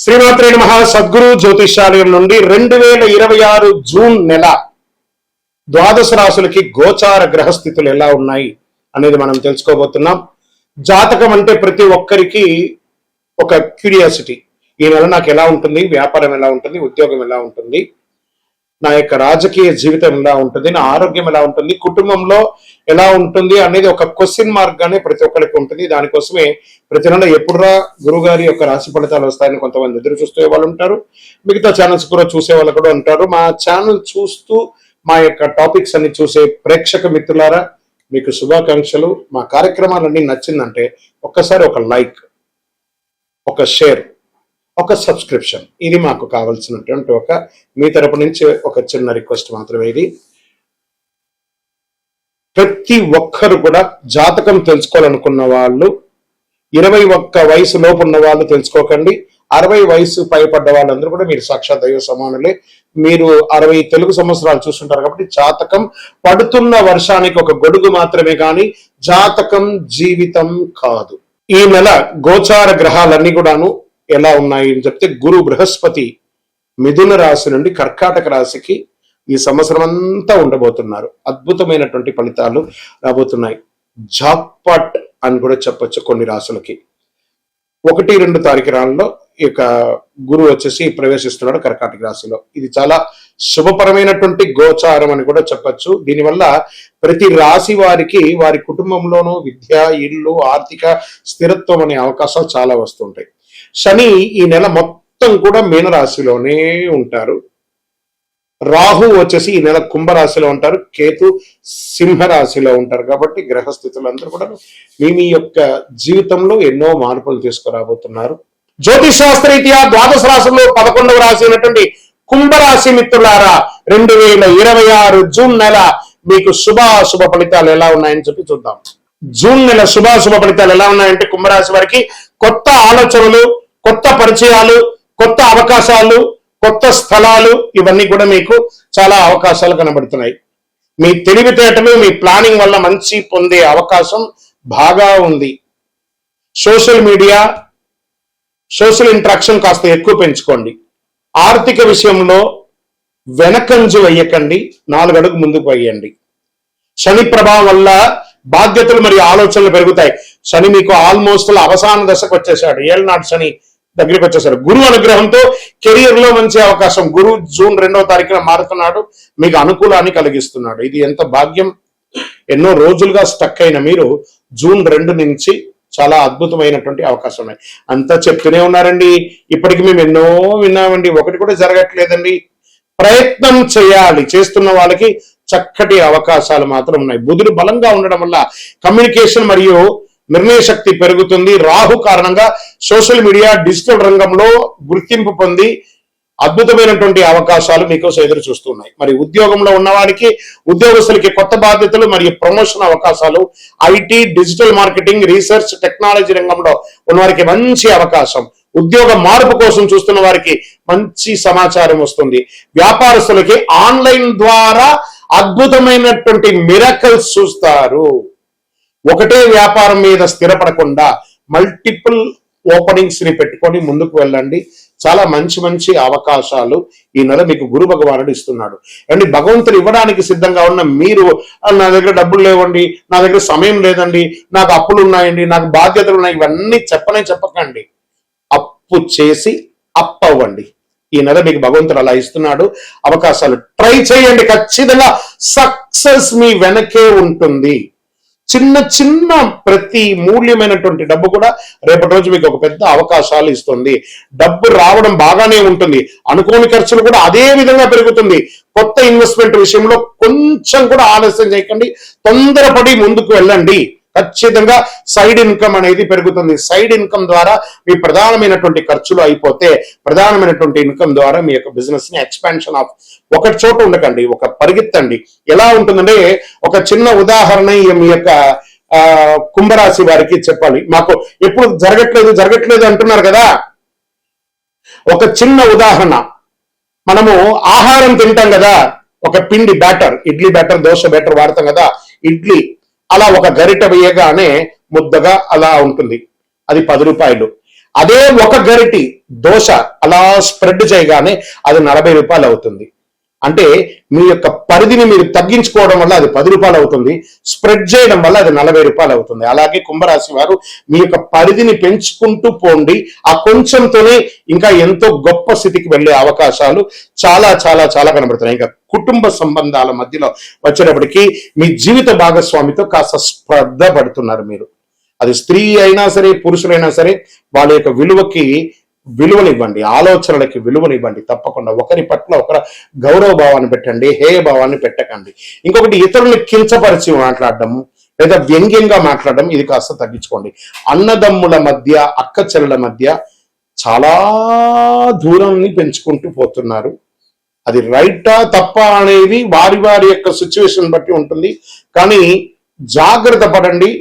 శ్రీమాత్రే నమః. సద్గురు జ్యోతిషాలయం నుండి 2026 జూన్ నెల ద్వాదశ రాశులకి గోచార గ్రహస్థితులు ఎలా ఉన్నాయి అనేది మనం తెలుసుకోబోతున్నాం. జాతకం అంటే ప్రతి ఒక్కరికి ఒక క్యూరియాసిటీ. ఈ నెల నాకు ఎలా ఉంటుంది, వ్యాపారం ఎలా ఉంటుంది, ఉద్యోగం ఎలా ఉంటుంది, నా యొక్క రాజకీయ జీవితం ఎలా ఉంటుంది, నా ఆరోగ్యం ఎలా ఉంటుంది, కుటుంబంలో ఎలా ఉంటుంది అనేది ఒక క్వశ్చన్ మార్క్ గానే ప్రతి ఒక్కరికి ఉంటుంది. దానికోసమే ప్రతి నెల ఎప్పుడురా గురుగారి యొక్క రాశి ఫలితాలు వస్తాయని కొంతమంది ఎదురు చూసే వాళ్ళు ఉంటారు. మిగతా ఛానల్స్ కూడా చూసే వాళ్ళు కూడా ఉంటారు. మా ఛానల్ చూస్తూ మా యొక్క టాపిక్స్ అన్ని చూసే ప్రేక్షక మిత్రులారా, మీకు శుభాకాంక్షలు. మా కార్యక్రమాలన్నీ నచ్చిందంటే ఒక్కసారి ఒక లైక్, ఒక షేర్, ఒక సబ్స్క్రిప్షన్, ఇది మాకు కావాల్సినటువంటి మీ తరపు నుంచి ఒక చిన్న రిక్వెస్ట్ మాత్రమే. ఇది ప్రతి ఒక్కరు కూడా జాతకం తెలుసుకోవాలనుకున్న వాళ్ళు 21 వయసు లోపు ఉన్న వాళ్ళు తెలుసుకోకండి. 60 వయసు పైపడ్డ వాళ్ళందరూ కూడా మీరు సాక్షాత్ దైవ సమానులే. మీరు 60 తెలుగు సంవత్సరాలు చూస్తుంటారు కాబట్టి జాతకం పడుతున్న వర్షానికి ఒక గొడుగు మాత్రమే కానీ జాతకం జీవితం కాదు. ఈ నెల గోచార గ్రహాలన్నీ కూడాను ఎలా ఉన్నాయి అని చెప్తే, గురు బృహస్పతి మిథున రాశి నుండి కర్కాటక రాశికి ఈ సంవత్సరం అంతా ఉండబోతున్నారు. అద్భుతమైనటువంటి ఫలితాలు రాబోతున్నాయి. జాక్పాట్ అని కూడా చెప్పొచ్చు కొన్ని రాశులకి. 1-2 తారీఖులలో ఈ యొక్క గురువు వచ్చేసి ప్రవేశిస్తున్నాడు కర్కాటక రాశిలో. ఇది చాలా శుభపరమైనటువంటి గోచారం అని కూడా చెప్పొచ్చు. దీనివల్ల ప్రతి రాశి వారికి వారి కుటుంబంలోనూ విద్య, ఇల్లు, ఆర్థిక స్థిరత్వం అనే అవకాశాలు చాలా వస్తుంటాయి. శని ఈ నెల మొత్తం కూడా మీనరాశిలోనే ఉంటారు. రాహు వచ్చేసి ఈ నెల కుంభరాశిలో ఉంటారు. కేతు సింహరాశిలో ఉంటారు. కాబట్టి గ్రహస్థితులందరూ కూడా మీ యొక్క జీవితంలో ఎన్నో మార్పులు తీసుకురాబోతున్నారు. జ్యోతిష్ శాస్త్రరీత్యా ద్వాదశ రాశుల్లో 11వ రాశి అయినటువంటి కుంభరాశి మిత్రులారా, 2026 జూన్ నెల మీకు శుభాశుభ ఫలితాలు ఎలా ఉన్నాయని చెప్పి చూద్దాం. జూన్ నెల శుభాశుభ ఫలితాలు ఎలా ఉన్నాయంటే, కుంభరాశి వారికి కొత్త ఆలోచనలు, కొత్త పరిచయాలు, కొత్త అవకాశాలు, కొత్త స్థలాలు, ఇవన్నీ కూడా మీకు చాలా అవకాశాలు కనబడుతున్నాయి. మీ తెలివితేటలు, మీ ప్లానింగ్ వల్ల మంచి పొందే అవకాశం బాగా ఉంది. సోషల్ మీడియా, సోషల్ ఇంటరాక్షన్ కాస్త ఎక్కువ పెంచుకోండి. ఆర్థిక విషయంలో వెనకంజు వేయకండి, 4 అడుగు ముందుకు వేయండి. శని ప్రభావం వల్ల బాధ్యతలు మరియు ఆలోచనలు పెరుగుతాయి. శని మీకు ఆల్మోస్ట్ అవసాన దశకు వచ్చేసాడు. ఏళ్ళనాటి శని దగ్గరికి వచ్చేసారు. గురువు అనుగ్రహంతో కెరియర్ లో మంచి అవకాశం. గురువు జూన్ 2వ తారీఖున మారుతున్నాడు, మీకు అనుకూలాన్ని కలిగిస్తున్నాడు. ఇది ఎంత భాగ్యం. ఎన్నో రోజులుగా స్టక్ అయిన మీరు జూన్ 2 నుంచి చాలా అద్భుతమైనటువంటి అవకాశం ఉన్నాయి. అంతా చెప్తూనే ఉన్నారండి. ఇప్పటికి మేము ఎన్నో విన్నామండి, ఒకటి కూడా జరగట్లేదండి. ప్రయత్నం చేయాలి. చేస్తున్న వాళ్ళకి చక్కటి అవకాశాలు మాత్రం ఉన్నాయి. బుధుడు బలంగా ఉండడం వల్ల కమ్యూనికేషన్ మరియు నిర్ణయ శక్తి పెరుగుతుంది. రాహు కారణంగా సోషల్ మీడియా, డిజిటల్ రంగంలో గుర్తింపు పొంది అద్భుతమైనటువంటి అవకాశాలు మీకోసం ఎదురు చూస్తున్నాయి. మరి ఉద్యోగంలో ఉన్నవారికి, ఉద్యోగస్తులకి కొత్త బాధ్యతలు మరియు ప్రమోషన్ అవకాశాలు, IT, digital marketing, research, technology రంగంలో ఉన్నవారికి మంచి అవకాశం. ఉద్యోగ మార్పు కోసం చూస్తున్న వారికి మంచి సమాచారం వస్తుంది. వ్యాపారస్తులకి ఆన్లైన్ ద్వారా అద్భుతమైనటువంటి మిరకల్స్ చూస్తారు. ఒకటే వ్యాపారం మీద స్థిరపడకుండా మల్టిపుల్ ఓపెనింగ్స్ ని పెట్టుకొని ముందుకు వెళ్ళండి. చాలా మంచి మంచి అవకాశాలు ఈ నెల మీకు గురు భగవానుడు ఇస్తున్నాడు. అండి, భగవంతుడు ఇవ్వడానికి సిద్ధంగా ఉన్న మీరు, నా దగ్గర డబ్బులు లేవండి, నా దగ్గర సమయం లేదండి, నాకు అప్పులు ఉన్నాయండి, నాకు బాధ్యతలు ఉన్నాయి, ఇవన్నీ చెప్పకండి. అప్పు చేసి అవ్వండి. ఈ నెల మీకు భగవంతుడు అలా ఇస్తున్నాడు అవకాశాలు. ట్రై చేయండి, ఖచ్చితంగా సక్సెస్ మీ వెనకే ఉంటుంది. చిన్న ప్రతి మూల్యమైనటువంటి డబ్బు కూడా రేపటి రోజు మీకు ఒక పెద్ద అవకాశాలు ఇస్తుంది. డబ్బు రావడం బాగానే ఉంటుంది, అనుకోని ఖర్చులు కూడా అదే విధంగా పెరుగుతుంది. కొత్త ఇన్వెస్ట్మెంట్ విషయంలో కొంచెం కూడా ఆలస్యం చేయకండి, తొందరపడి ముందుకు వెళ్ళండి. ఖచ్చితంగా సైడ్ ఇన్కమ్ అనేది పెరుగుతుంది. సైడ్ ఇన్కమ్ ద్వారా మీ ప్రధానమైనటువంటి ఖర్చులు అయిపోతే ప్రధానమైనటువంటి ఇన్కమ్ ద్వారా మీ యొక్క బిజినెస్ ని ఎక్స్పాన్షన్ ఆఫ్ ఒక చోట ఉండకండి, ఒక పరిగెత్తండి. ఎలా ఉంటుందంటే, ఒక చిన్న ఉదాహరణ మీ యొక్క కుంభరాశి వారికి చెప్పాలి. మాకు ఎప్పుడు జరగట్లేదు అంటున్నారు కదా. ఒక చిన్న ఉదాహరణ, మనము ఆహారం తింటాం కదా, ఒక పిండి batter, idli batter, dosa batter వాడతాం కదా. ఇడ్లీ అలా ఒక గరిట వేయగానే ముద్దగా అలా ఉంటుంది, అది 10 రూపాయలు. అదే ఒక గరిటి దోశ అలా స్ప్రెడ్ చేయగానే అది 40 రూపాయలు అవుతుంది. అంటే మీ యొక్క పరిధిని మీరు తగ్గించుకోవడం వల్ల అది 10 రూపాయలు అవుతుంది, స్ప్రెడ్ చేయడం వల్ల అది 40 రూపాయలు అవుతుంది. అలాగే కుంభరాశి వారు మీ యొక్క పరిధిని పెంచుకుంటూ పోండి, ఆ కొంచెంతోనే ఇంకా ఎంతో గొప్ప స్థితికి వెళ్ళే అవకాశాలు చాలా చాలా చాలా కనబడుతున్నాయి. ఇంకా కుటుంబ సంబంధాల మధ్యలో వచ్చేటప్పటికి మీ జీవిత భాగస్వామితో కాస్త స్పర్ధ పడుతున్నారు మీరు. అది స్త్రీ అయినా సరే పురుషులైనా సరే వాళ్ళ యొక్క విలువనివ్వండి, ఆలోచనలకి విలువనివ్వండి. తప్పకుండా ఒకరి పట్ల ఒకరి గౌరవ భావాన్ని పెట్టండి, హేయ భావాన్ని పెట్టకండి. ఇంకొకటి, ఇతరుల్ని కించపరిచి మాట్లాడడం లేదా వ్యంగ్యంగా మాట్లాడడం ఇది కాస్త తగ్గించుకోండి. అన్నదమ్ముల మధ్య, అక్క చెల్లెల మధ్య చాలా దూరాన్ని పెంచుకుంటూ పోతున్నారు. అది రైటా తప్ప అనేది వారి వారి యొక్క సిచ్యువేషన్ బట్టి ఉంటుంది. కానీ జాగ్రత్త పడండి.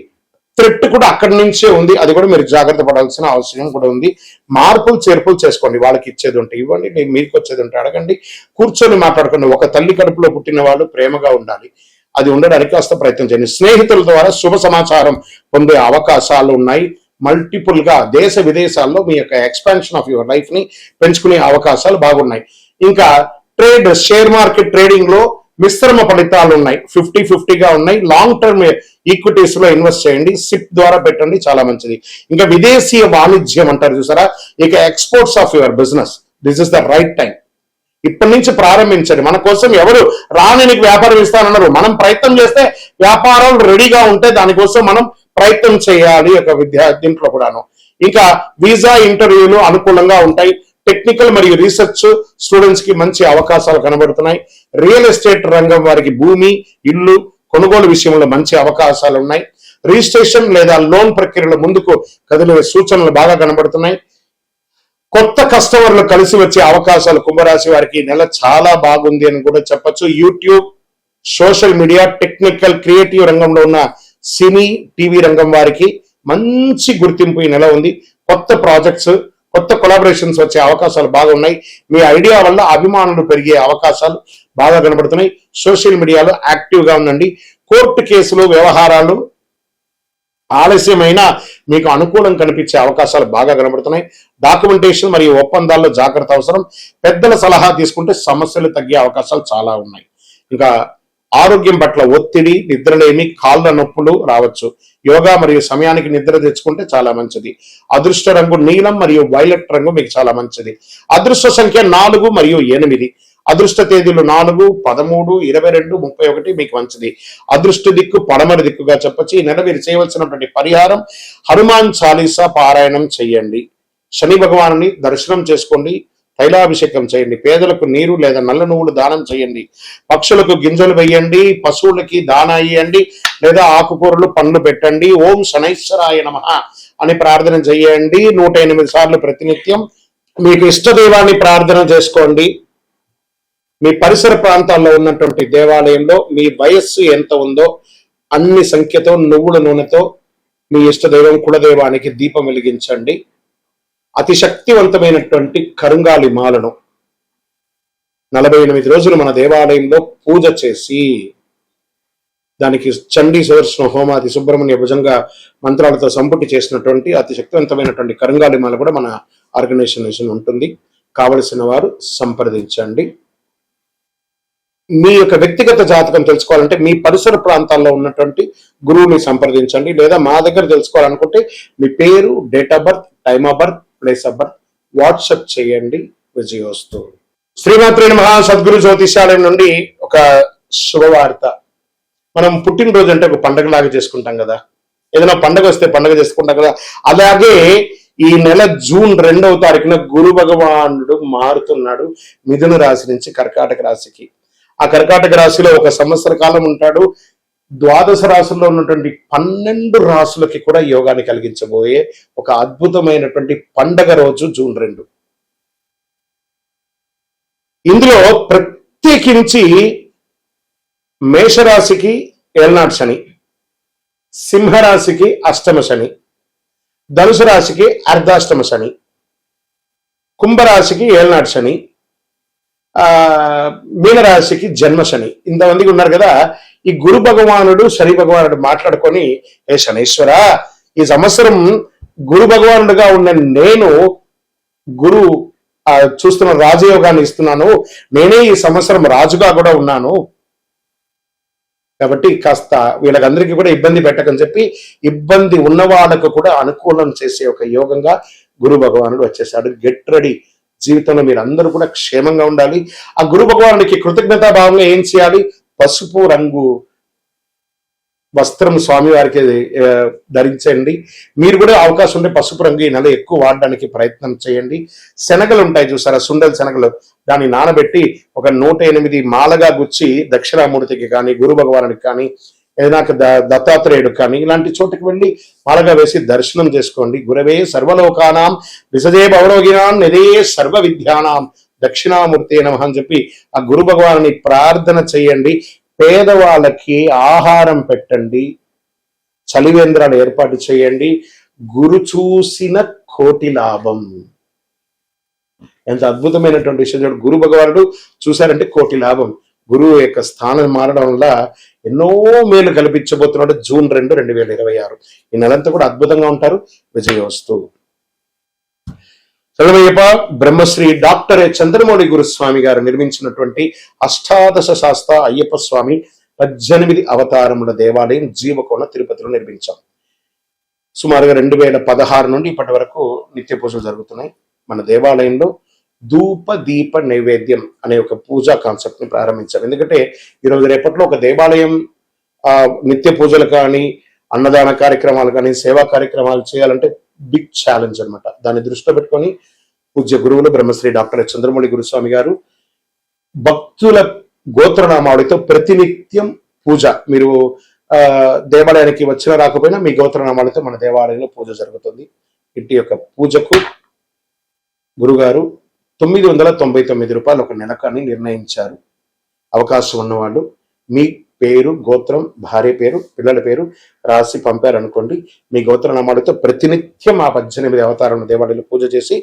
థ్రెట్ కూడా అక్కడి నుంచే ఉంది, అది కూడా మీరు జాగ్రత్త పడాల్సిన అవసరం కూడా ఉంది. మార్పులు చేర్పులు చేసుకోండి. వాళ్ళకి ఇచ్చేది ఉంటే ఇవ్వండి, మీకు వచ్చేది ఉంటే అడగండి. కూర్చొని మాట్లాడుకోండి. ఒక తల్లి కడుపులో పుట్టిన వాళ్ళు ప్రేమగా ఉండాలి, అది ఉండడానికి కాస్త ప్రయత్నం చేయండి. స్నేహితుల ద్వారా శుభ సమాచారం పొందే అవకాశాలు ఉన్నాయి. మల్టిపుల్ గా దేశ విదేశాల్లో మీ యొక్క ఎక్స్పాన్షన్ ఆఫ్ యువర్ లైఫ్ ని పెంచుకునే అవకాశాలు బాగున్నాయి. ఇంకా ట్రేడ్, షేర్ మార్కెట్ ట్రేడింగ్ లో మిశ్రమ ఫలితాలు ఉన్నాయి, 50-50గా ఉన్నాయి. లాంగ్ టర్మ్ ఈక్విటీస్ లో ఇన్వెస్ట్ చేయండి, సిప్ ద్వారా పెట్టండి, చాలా మంచిది. ఇంకా విదేశీయ వాణిజ్యం అంటారు చూసారా, ఇక exports of your business, this is the right time. ఇప్పటి నుంచి ప్రారంభించండి. మన కోసం ఎవరు రానికి వ్యాపారం ఇస్తానన్నారు, మనం ప్రయత్నం చేస్తే వ్యాపారాలు రెడీగా ఉంటే దానికోసం మనం ప్రయత్నం చేయాలి. ఒక దీంట్లో కూడాను. ఇంకా వీసా ఇంటర్వ్యూలు అనుకూలంగా ఉంటాయి. టెక్నికల్ మరియు రీసెర్చ్ స్టూడెంట్స్ కి మంచి అవకాశాలు కనబడుతున్నాయి. రియల్ ఎస్టేట్ రంగం వారికి భూమి, ఇల్లు కొనుగోలు విషయంలో మంచి అవకాశాలు ఉన్నాయి. రిజిస్ట్రేషన్ లేదా లోన్ ప్రక్రియలో ముందుకు కదిలే సూచనలు బాగా కనబడుతున్నాయి. కొత్త కస్టమర్లు కలిసి వచ్చే అవకాశాలు కుంభరాశి వారికి ఈ నెల చాలా బాగుంది అని కూడా చెప్పొచ్చు. YouTube, social media, technical, creative రంగంలో ఉన్న సినీ, టీవీ రంగం వారికి మంచి గుర్తింపు ఈ నెల ఉంది. కొత్త ప్రాజెక్ట్స్, కొత్త కొలాబరేషన్స్ వచ్చే అవకాశాలు బాగున్నాయి. మీ ఐడియా వల్ల అభిమానులు పెరిగే అవకాశాలు బాగా కనబడుతున్నాయి. సోషల్ మీడియాలో యాక్టివ్ గా ఉండండి. కోర్టు కేసులు, వ్యవహారాలు ఆలస్యమైన మీకు అనుకూలం కనిపించే అవకాశాలు బాగా కనబడుతున్నాయి. డాక్యుమెంటేషన్ మరియు ఒప్పందాల్లో జాగ్రత్త అవసరం. పెద్దల సలహా తీసుకుంటే సమస్యలు తగ్గే అవకాశాలు చాలా ఉన్నాయి. ఇంకా ఆరోగ్యం పట్ల ఒత్తిడి, నిద్రలేమి, కాళ్ళ నొప్పులు రావచ్చు. యోగా మరియు సమయానికి నిద్ర తెచ్చుకుంటే చాలా మంచిది. అదృష్ట రంగు నీలం మరియు వైలెట్ రంగు మీకు చాలా మంచిది. అదృష్ట సంఖ్య 4 మరియు 8. అదృష్ట తేదీలు 4, 13, 22, 31 మీకు మంచిది. అదృష్ట దిక్కు పడమరి దిక్కుగా చెప్పొచ్చు. ఈ నెల మీరు చేయవలసినటువంటి పరిహారం హనుమాన్ చాలీసా పారాయణం చేయండి. శని భగవానుని దర్శనం చేసుకోండి. తైలాభిషేకం చేయండి. పేదలకు నీరు లేదా నల్ల నువ్వులు దానం చేయండి. పక్షులకు గింజలు వేయండి. పశువులకి దానా ఇయ్యండి లేదా ఆకుకూరలు పండ్లు పెట్టండి. ఓం శనైశ్వరాయ నమః అని ప్రార్థన చేయండి 108 సార్లు ప్రతినిత్యం. మీకు ఇష్టదైవాన్ని ప్రార్థన చేసుకోండి. మీ పరిసర ప్రాంతాల్లో ఉన్నటువంటి దేవాలయంలో మీ వయస్సు ఎంత ఉందో అన్ని సంఖ్యతో నువ్వుల నూనెతో మీ ఇష్టదైవం కులదైవానికి దీపం వెలిగించండి. అతి శక్తివంతమైనటువంటి కరుంగాలి మాలను 48 రోజులు మన దేవాలయంలో పూజ చేసి దానికి చండీ సుదర్శన హోమాది సుబ్రహ్మణ్య భుజంగా మంత్రాలతో సంపుటి చేసినటువంటి అతి శక్తివంతమైనటువంటి కరుంగాలి మాల కూడా మన ఆర్గనైజేషన్ ఉంటుంది. కావలసిన వారు సంప్రదించండి. మీ యొక్క వ్యక్తిగత జాతకం తెలుసుకోవాలంటే మీ పరిసర ప్రాంతాల్లో ఉన్నటువంటి గురువుని సంప్రదించండి. లేదా మా దగ్గర తెలుసుకోవాలనుకుంటే మీ పేరు, date of birth, time of birth, place of birth WhatsApp చేయండి. విజయోస్తు. శ్రీమాత్రే నమః. సద్గురు జ్యోతిషాలయం నుండి ఒక శుభవార్త. మనం పుట్టినరోజు అంటే ఒక పండగలాగా చేసుకుంటాం కదా, ఏదైనా పండగ వస్తే పండగ చేసుకుంటాం కదా, అలాగే ఈ నెల జూన్ 2వ తారీఖున గురు భగవానుడు మారుతున్నాడు మిథున రాశి నుంచి కర్కాటక రాశికి. ఆ కర్కాటక రాశిలో ఒక సంవత్సర కాలం ఉంటాడు. ద్వాదశ రాశుల్లో ఉన్నటువంటి 12 రాశులకి కూడా యోగాన్ని కలిగించబోయే ఒక అద్భుతమైనటువంటి పండగ రోజు జూన్ 2. ఇందులో ప్రత్యేకించి మేషరాశికి ఏళ్నాడు శని, సింహరాశికి అష్టమ శని, ధనుసు రాశికి అర్ధాష్టమ శని, కుంభరాశికి ఏళ్నాడు శని, మీనరాశికి జన్మ శని. ఇంతమందికి ఉన్నారు కదా. ఈ గురు భగవానుడు శని భగవానుడు మాట్లాడుకొని, ఏ శనీశ్వర, ఈ సంవత్సరం గురు భగవానుడుగా ఉన్న నేను గురు చూస్తున్న రాజయోగాన్ని ఇస్తున్నాను, నేనే ఈ సంవత్సరం రాజుగా కూడా ఉన్నాను, కాబట్టి కాస్త వీళ్ళకందరికీ కూడా ఇబ్బంది పెట్టకని చెప్పి ఇబ్బంది ఉన్న వాళ్ళకు కూడా అనుకూలం చేసే ఒక యోగంగా గురు భగవానుడు వచ్చేసాడు. Get ready. జీవితంలో మీరు అందరూ కూడా క్షేమంగా ఉండాలి. ఆ గురు భగవానుడికి కృతజ్ఞతా భావంగా ఏం చేయాలి? పసుపు రంగు వస్త్రం స్వామివారికి ధరించండి. మీరు కూడా అవకాశం ఉంటే పసుపు రంగు ఈ నెల ఎక్కువ వాడడానికి ప్రయత్నం చేయండి. శనగలు ఉంటాయి చూసారా, సుండల శనగలు, దాన్ని నానబెట్టి ఒక 108 మాలగా గుచ్చి దక్షిణామూర్తికి కానీ గురు భగవానుడికి కానీ ఏదైనా దత్తాత్రేయుడికి కానీ ఇలాంటి చోటుకి వెళ్ళి మాలగా వేసి దర్శనం చేసుకోండి. గురవే సర్వలోకానాం విసజే భవరోగినాం నిదే సర్వ విద్యానాం దక్షిణామూర్తి నమః అని చెప్పి ఆ గురు భగవానుని ప్రార్థన చేయండి. పేదవాళ్ళకి ఆహారం పెట్టండి, చలివేంద్రాలు ఏర్పాటు చేయండి. గురు చూసిన కోటి లాభం. ఎంత అద్భుతమైనటువంటి విషయం. గురు భగవానుడు చూశారంటే కోటి లాభం. గురువు యొక్క స్థానం మారడం వల్ల ఎన్నో మేలు కల్పించబోతున్నాడు. జూన్ 2, 2026 ఈ నెలంతా కూడా అద్భుతంగా ఉంటారు. విజయోస్తు. చదవయ్యప్ప బ్రహ్మశ్రీ డాక్టర్ చంద్రమౌళి గురుస్వామి గారు నిర్మించినటువంటి అష్టాదశ శాస్త్ర అయ్యప్ప స్వామి 18 అవతారముల దేవాలయం జీవకోణ తిరుపతిలో నిర్మించాం. సుమారుగా 2016 నుండి ఇప్పటి వరకు నిత్య పూజలు జరుగుతున్నాయి. మన దేవాలయంలో ధూప దీప నైవేద్యం అనే ఒక పూజా కాన్సెప్ట్ ని ప్రారంభించాం. ఎందుకంటే ఈరోజు రేపట్లో ఒక దేవాలయం నిత్య పూజలు కానీ అన్నదాన కార్యక్రమాలు కానీ సేవా కార్యక్రమాలు చేయాలంటే బిగ్ ఛాలెంజ్ అనమాట. దాన్ని దృష్టిలో పెట్టుకొని పూజ్య గురువులు బ్రహ్మశ్రీ డాక్టర్ చంద్రమౌళి గురుస్వామి గారు భక్తుల గోత్రనామావళితో ప్రతినిత్యం పూజ, మీరు దేవాలయానికి వచ్చినా రాకపోయినా మీ గోత్రనామాలతో మన దేవాలయంలో పూజ జరుగుతుంది. ఇంటి యొక్క పూజకు గురుగారు 999 రూపాయలు ఒక నెలకాన్ని నిర్ణయించారు. అవకాశం ఉన్నవాళ్ళు మీ పేరు, గోత్రం, భార్య పేరు, పిల్లల పేరు రాసి పంపారనుకోండి. మీ గోత్రనామాలతో ప్రతినిత్యం ఆ 18 అవతారాల దేవాలయంలో పూజ చేసి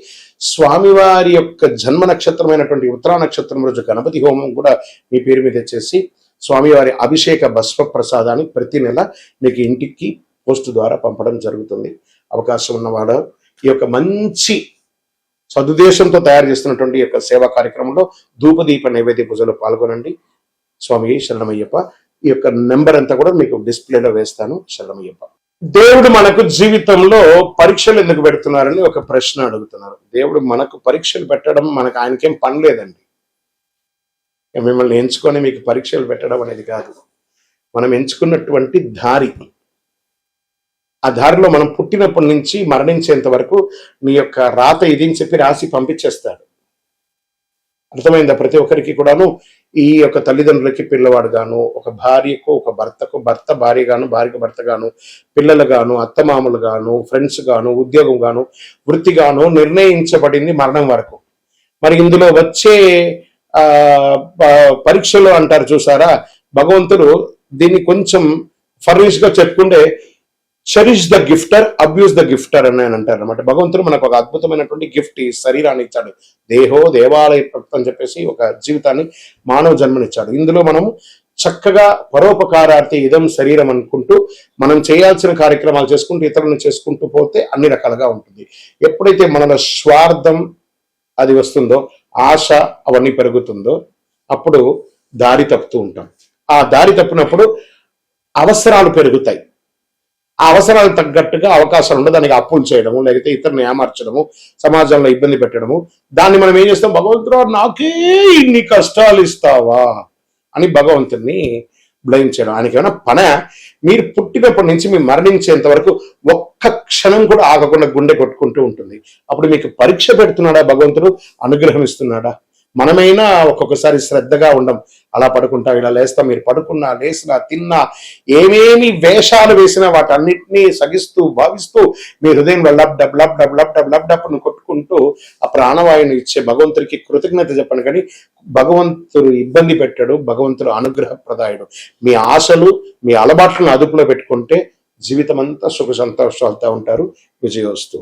స్వామివారి యొక్క జన్మ నక్షత్రమైనటువంటి ఉత్తరా నక్షత్రం రోజు గణపతి హోమం కూడా మీ పేరు మీద చేసి స్వామివారి అభిషేక భస్మ ప్రసాదాన్ని ప్రతి నెల మీకు ఇంటికి పోస్టు ద్వారా పంపడం జరుగుతుంది. అవకాశం ఉన్నవాడు ఈ యొక్క మంచి సదుద్దేశంతో తయారు చేస్తున్నటువంటి యొక్క సేవా కార్యక్రమంలో ధూపదీప నైవేద్య పూజలో పాల్గొనండి. స్వామి శరణమయ్యప్ప. ఈ యొక్క నెంబర్ అంతా కూడా మీకు డిస్ప్లేలో వేస్తాను. శరణమయ్యప్ప. దేవుడు మనకు జీవితంలో పరీక్షలు ఎందుకు పెడుతున్నారని ఒక ప్రశ్న అడుగుతున్నారు. దేవుడు మనకు పరీక్షలు పెట్టడం మనకు ఆయనకేం పని లేదండి. మిమ్మల్ని ఎంచుకొని మీకు పరీక్షలు పెట్టడం అనేది కాదు. మనం ఎంచుకున్నటువంటి దారి, ఆ దారిలో మనం పుట్టినప్పటి నుంచి మరణించేంత వరకు నీ యొక్క రాత ఇది అని చెప్పి రాసి పంపించేస్తాడు. అర్థమైందా? ప్రతి ఒక్కరికి కూడాను ఈ యొక్క తల్లిదండ్రులకి పిల్లవాడు గాను, ఒక భార్యకు ఒక భర్తకు భర్త భార్య గాను, భార్యకు భర్త గాను, పిల్లలు గాను, అత్తమామలు గాను, ఫ్రెండ్స్ గాను, ఉద్యోగం గాను, వృత్తి గాను నిర్ణయించబడింది మరణం వరకు. మరి ఇందులో వచ్చే పరీక్షలు అంటారు చూసారా, భగవంతుడు దీన్ని కొంచెం ఫర్నిష్ గా చెప్పుకుంటే చెరిష్ ద గిఫ్టర్, అబ్యూస్ ద గిఫ్టర్ అని అంటారు అనమాట. భగవంతుడు మనకు ఒక అద్భుతమైనటువంటి గిఫ్ట్, ఈ శరీరాన్ని ఇచ్చాడు. దేహో దేవాలయ అని చెప్పేసి ఒక జీవితాన్ని, మానవ జన్మనిచ్చాడు. ఇందులో మనము చక్కగా పరోపకారార్థి ఇదం శరీరం అనుకుంటూ మనం చేయాల్సిన కార్యక్రమాలు చేసుకుంటూ ఇతరులను చేసుకుంటూ పోతే అన్ని రకాలుగా ఉంటుంది. ఎప్పుడైతే మనలో స్వార్థం అది వస్తుందో, ఆశ అవన్నీ పెరుగుతుందో, అప్పుడు దారి తప్పుతూ ఉంటాం. ఆ దారి తప్పినప్పుడు అవసరాలు పెరుగుతాయి. ఆ అవసరాలకు తగ్గట్టుగా అవకాశాలు ఉండదు. దానికి అప్పులు చేయడము, లేకపోతే ఇతరులను ఏమార్చడము, సమాజంలో ఇబ్బంది పెట్టడము. దాన్ని మనం ఏం చేస్తాం? భగవంతుడు నాకే ఇన్ని కష్టాలు ఇస్తావా అని భగవంతుడిని బ్లేమ్ చేయడం. ఆయనకి ఏమైనా పన? మీరు పుట్టినప్పటి నుంచి మీరు మరణించేంత వరకు ఒక్క క్షణం కూడా ఆగకుండా గుండె కొట్టుకుంటూ ఉంటుంది. అప్పుడు మీకు పరీక్ష పెడుతున్నాడా భగవంతుడు? అనుగ్రహం ఇస్తున్నాడా? మనమైనా ఒక్కొక్కసారి శ్రద్ధగా ఉండం. అలా పడుకుంటాం, ఇలా లేస్తాం. మీరు పడుకున్నా, లేసినా, తిన్నా, ఏమేమి వేషాలు వేసినా వాటన్నిటినీ సగిస్తూ భావిస్తూ మీ హృదయంలో lub dub lub dub lub dub lub డబ్ను కొట్టుకుంటూ ఆ ప్రాణవాయుని ఇచ్చే భగవంతుడికి కృతజ్ఞత చెప్పండి. కానీ భగవంతుడు ఇబ్బంది పెట్టాడు, భగవంతుడు అనుగ్రహప్రదాయుడు. మీ ఆశలు, మీ అలవాట్లను అదుపులో పెట్టుకుంటే జీవితం అంతా సుఖ సంతోషాలతో ఉంటారు. విజయోస్తు.